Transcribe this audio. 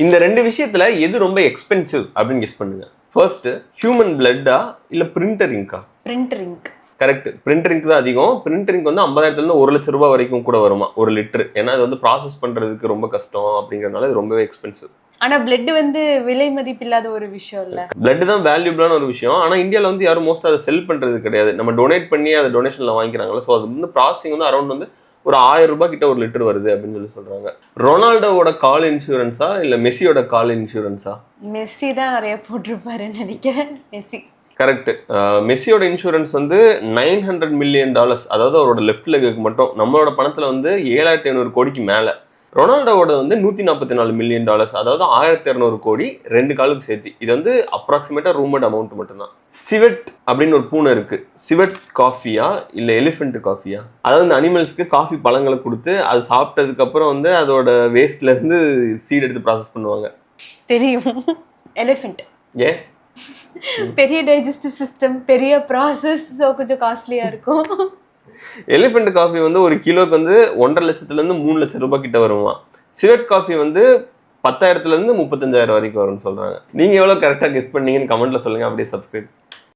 இந்த ரெண்டு விஷயத்துல எது ரொம்ப எக்ஸ்பென்சிவ் அப்படின்னு கெஸ் பண்ணுங்க. ஃபர்ஸ்ட் ஹியூமன் பிளட்டா இல்ல பிரிண்டர் இங்கா? Printer ink. Correct. Printer ink தான் அதிகம். பிரிண்டர் இங்க் வந்து 50,000 1 லட்சம் ரூபாய் வரைக்கும் கூட வருமா ஒரு லிட்டர். ஏன்னா அது வந்து ப்ராசஸ் பண்றதுக்கு ரொம்ப கஷ்டம் அப்படிங்கறதுனால இது ரொம்பவே எக்ஸ்பென்சிவ். ஆனா பிளட் வந்து விலை மதிப்பில்லாத ஒரு விஷயம் இல்ல. பிளட் தான் வேல்யூபிளான ஒரு விஷயம். ஆனா இந்தியாவில் வந்து யாரும் மோஸ்ட் அதை செல் பண்றது கிடையாது. நம்ம டொனேட் பண்ணி அதை டொனேஷன்ல வாங்கிக்கிறாங்களா. ஸோ அது வந்து ப்ராசஸிங் வந்து அரௌண்ட் வந்து ஒரு 1000 ரூபாய் கிட்ட ஒரு லிட்டர் வருது அப்படின்னு சொல்றாங்க. ரொனால்டோவோட கால் இன்சூரன்ஸா இல்ல மெஸ்ஸியோட கால் இன்சூரன்ஸா? மெஸ்ஸி தான் நிறைய போட்டிருப்பாருன்னு நினைக்கிறேன். மெஸ்ஸி. கரெக்ட். மெஸ்ஸியோட இன்சூரன்ஸ் வந்து $900 மில்லியன், அதாவது அவரோட லெஃப்ட் லெக்குக்கு மட்டும். நம்மளோட பணத்துல வந்து 7,500 கோடிக்கு மேல. ரொனால்டோவோட வந்து $144 மில்லியன், அதாவது 1,200 கோடி 2 காலுக்கு சேர்த்து. இது வந்து அப்ராக்சிமேட்டா ரூமட் அமௌண்ட் மட்டும்தான். சிவெட் அப்படின்னு ஒரு பூனை இருக்கு. சிவெட் காஃபியா இல்ல எலிஃபென்ட் காஃபியா? அதாவது இந்த அனிமல்ஸ்க்கு காஃபி பழங்களை கொடுத்து அது சாப்பிட்டதுக்கு அப்புறம் வந்து அதோட வேஸ்ட்ல இருந்து சீட் எடுத்து ப்ராசஸ் பண்ணுவாங்க. தெரியும். எலிஃபென்ட். ஏன்? பெரிய டைஜஸ்டிவ் சிஸ்டம், பெரிய ப்ராசஸ், ஸோ கொஞ்சம் காஸ்ட்லியா இருக்கும். எலிஃபென்ட் காஃபி வந்து ஒரு கிலோக்கு வந்து 1.5 லட்சத்துலேருந்து 3 லட்சம் ரூபாய் கிட்ட வருமா. சிவெட் காஃபி வந்து 10,000 to 35,000 வரைக்கும் வரும்னு சொல்றாங்க. நீங்க எவ்வளவு கரெக்டா கெஸ் பண்ணீங்கன்னு கமெண்ட்ல சொல்லுங்க. அப்படியே சப்ஸ்கிரைப்